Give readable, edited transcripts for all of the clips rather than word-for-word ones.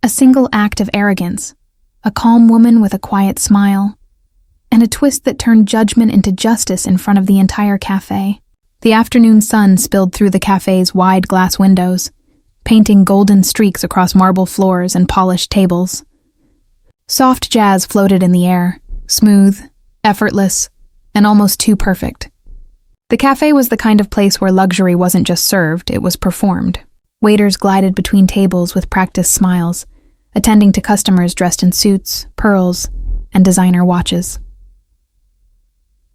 A single act of arrogance, a calm woman with a quiet smile, and a twist that turned judgment into justice in front of the entire cafe. The afternoon sun spilled through the cafe's wide glass windows, painting golden streaks across marble floors and polished tables. Soft jazz floated in the air, smooth, effortless, and almost too perfect. The cafe was the kind of place where luxury wasn't just served, it was performed. Waiters glided between tables with practiced smiles, attending to customers dressed in suits, pearls, and designer watches.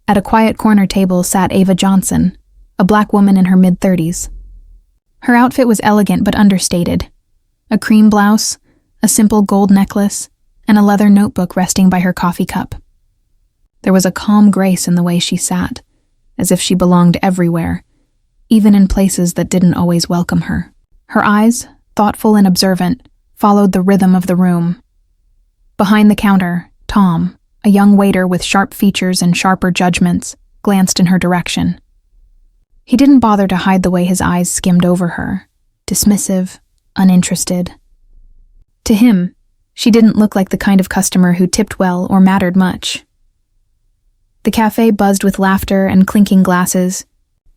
At a quiet corner table sat Ava Johnson, a black woman in her mid-30s. Her outfit was elegant but understated. A cream blouse, a simple gold necklace, and a leather notebook resting by her coffee cup. There was a calm grace in the way she sat, as if she belonged everywhere, even in places that didn't always welcome her. Her eyes, thoughtful and observant, followed the rhythm of the room. Behind the counter, Tom, a young waiter with sharp features and sharper judgments, glanced in her direction. He didn't bother to hide the way his eyes skimmed over her, dismissive, uninterested. To him, she didn't look like the kind of customer who tipped well or mattered much. The cafe buzzed with laughter and clinking glasses,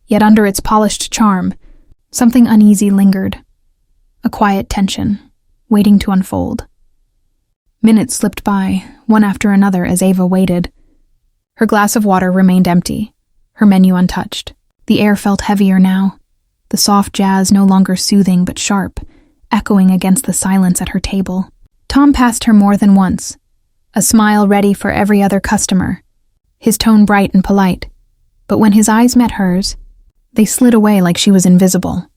yet under its polished charm, something uneasy lingered. A quiet tension, waiting to unfold. Minutes slipped by, one after another as Ava waited. Her glass of water remained empty, her menu untouched. The air felt heavier now, the soft jazz no longer soothing but sharp, echoing against the silence at her table. Tom passed her more than once, a smile ready for every other customer, his tone bright and polite, but when his eyes met hers, they slid away like she was invisible.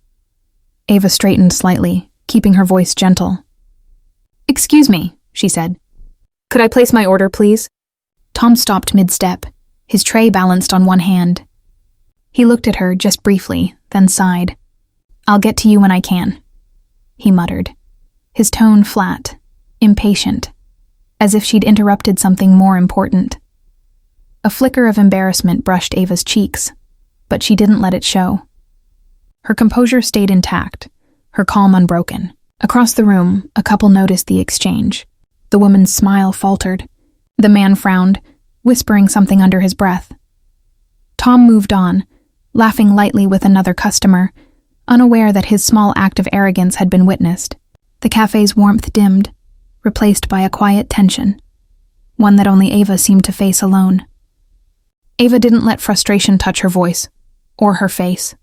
Ava straightened slightly, keeping her voice gentle. "Excuse me," she said. "Could I place my order, please?" Tom stopped mid-step, his tray balanced on one hand. He looked at her just briefly, then sighed. "I'll get to you when I can," he muttered, his tone flat, impatient, as if she'd interrupted something more important. A flicker of embarrassment brushed Ava's cheeks, but she didn't let it show. Her composure stayed intact, her calm unbroken. Across the room, a couple noticed the exchange. The woman's smile faltered. The man frowned, whispering something under his breath. Tom moved on, laughing lightly with another customer, unaware that his small act of arrogance had been witnessed. The cafe's warmth dimmed, replaced by a quiet tension, one that only Ava seemed to face alone. Ava didn't let frustration touch her voice, or her face.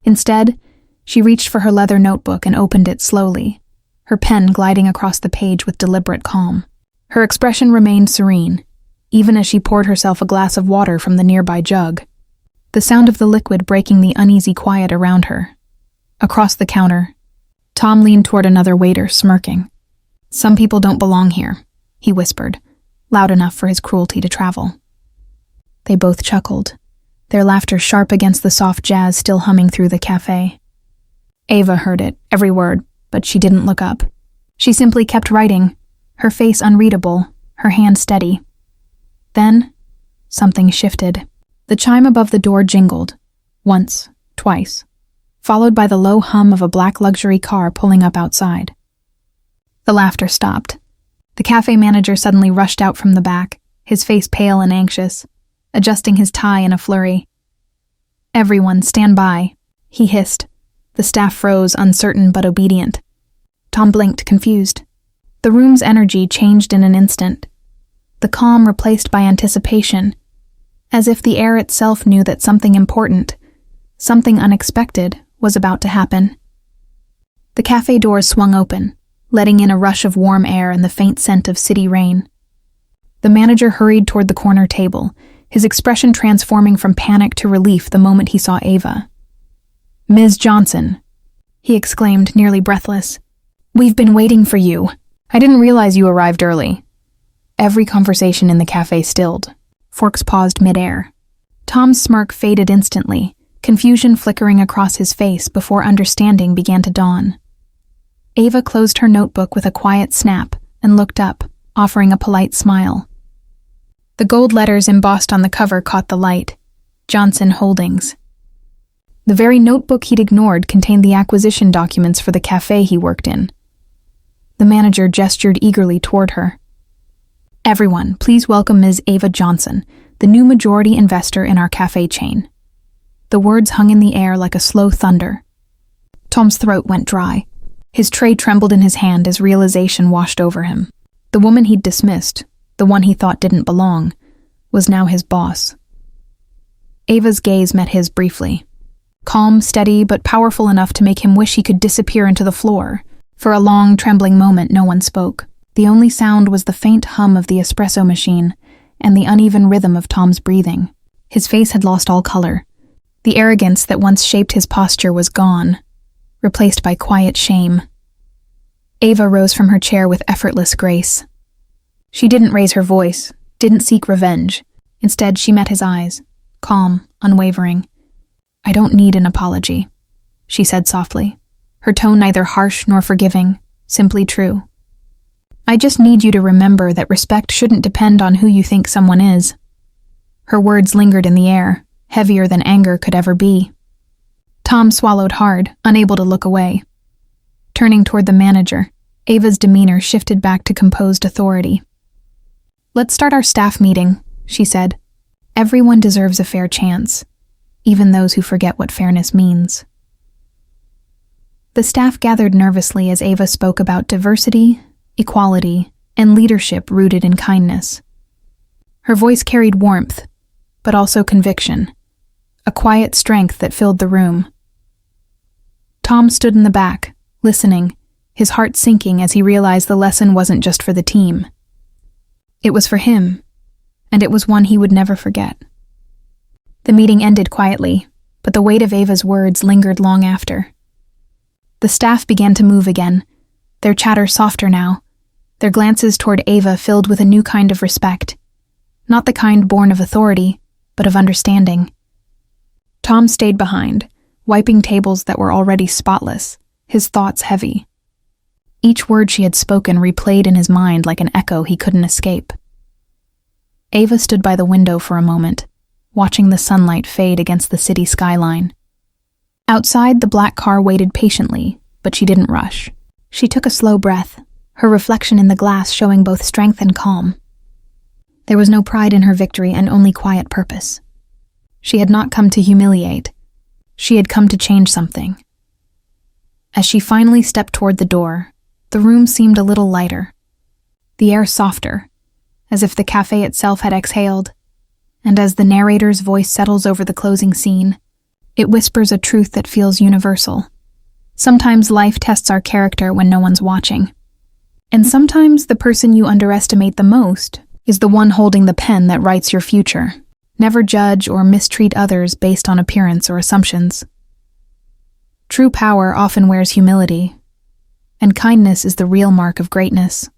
Instead, she reached for her leather notebook and opened it slowly, her pen gliding across the page with deliberate calm. Her expression remained serene, even as she poured herself a glass of water from the nearby jug, the sound of the liquid breaking the uneasy quiet around her. Across the counter, Tom leaned toward another waiter, smirking. "Some people don't belong here," he whispered, loud enough for his cruelty to travel. They both chuckled, their laughter sharp against the soft jazz still humming through the cafe. Ava heard it, every word, but she didn't look up. She simply kept writing, her face unreadable, her hand steady. Then, something shifted. The chime above the door jingled, once, twice, followed by the low hum of a black luxury car pulling up outside. The laughter stopped. The cafe manager suddenly rushed out from the back, his face pale and anxious, adjusting his tie in a flurry. "Everyone, stand by," he hissed. The staff froze, uncertain but obedient. Tom blinked, confused. The room's energy changed in an instant, the calm replaced by anticipation, as if the air itself knew that something important, something unexpected, was about to happen. The cafe doors swung open, letting in a rush of warm air and the faint scent of city rain. The manager hurried toward the corner table, his expression transforming from panic to relief the moment he saw Ava. "Ms. Johnson," he exclaimed, nearly breathless. "We've been waiting for you. I didn't realize you arrived early." Every conversation in the cafe stilled. Forks paused midair. Tom's smirk faded instantly, confusion flickering across his face before understanding began to dawn. Ava closed her notebook with a quiet snap and looked up, offering a polite smile. The gold letters embossed on the cover caught the light. Johnson Holdings. The very notebook he'd ignored contained the acquisition documents for the cafe he worked in. The manager gestured eagerly toward her. "Everyone, please welcome Ms. Ava Johnson, the new majority investor in our cafe chain." The words hung in the air like a slow thunder. Tom's throat went dry. His tray trembled in his hand as realization washed over him. The woman he'd dismissed, the one he thought didn't belong, was now his boss. Ava's gaze met his briefly. Calm, steady, but powerful enough to make him wish he could disappear into the floor. For a long, trembling moment, no one spoke. The only sound was the faint hum of the espresso machine and the uneven rhythm of Tom's breathing. His face had lost all color. The arrogance that once shaped his posture was gone, replaced by quiet shame. Ava rose from her chair with effortless grace. She didn't raise her voice, didn't seek revenge. Instead, she met his eyes, calm, unwavering. "I don't need an apology," she said softly, her tone neither harsh nor forgiving, simply true. "I just need you to remember that respect shouldn't depend on who you think someone is." Her words lingered in the air, heavier than anger could ever be. Tom swallowed hard, unable to look away. Turning toward the manager, Ava's demeanor shifted back to composed authority. "Let's start our staff meeting," she said. "Everyone deserves a fair chance, even those who forget what fairness means." The staff gathered nervously as Ava spoke about diversity, equality, and leadership rooted in kindness. Her voice carried warmth, but also conviction, a quiet strength that filled the room. Tom stood in the back, listening, his heart sinking as he realized the lesson wasn't just for the team. It was for him, and it was one he would never forget. The meeting ended quietly, but the weight of Ava's words lingered long after. The staff began to move again, their chatter softer now, their glances toward Ava filled with a new kind of respect, not the kind born of authority, but of understanding. Tom stayed behind, wiping tables that were already spotless, his thoughts heavy. Each word she had spoken replayed in his mind like an echo he couldn't escape. Ava stood by the window for a moment, watching the sunlight fade against the city skyline. Outside, the black car waited patiently, but she didn't rush. She took a slow breath, her reflection in the glass showing both strength and calm. There was no pride in her victory and only quiet purpose. She had not come to humiliate. She had come to change something. As she finally stepped toward the door, the room seemed a little lighter, the air softer, as if the cafe itself had exhaled, and as the narrator's voice settles over the closing scene, it whispers a truth that feels universal. Sometimes life tests our character when no one's watching. And sometimes the person you underestimate the most is the one holding the pen that writes your future. Never judge or mistreat others based on appearance or assumptions. True power often wears humility, and kindness is the real mark of greatness.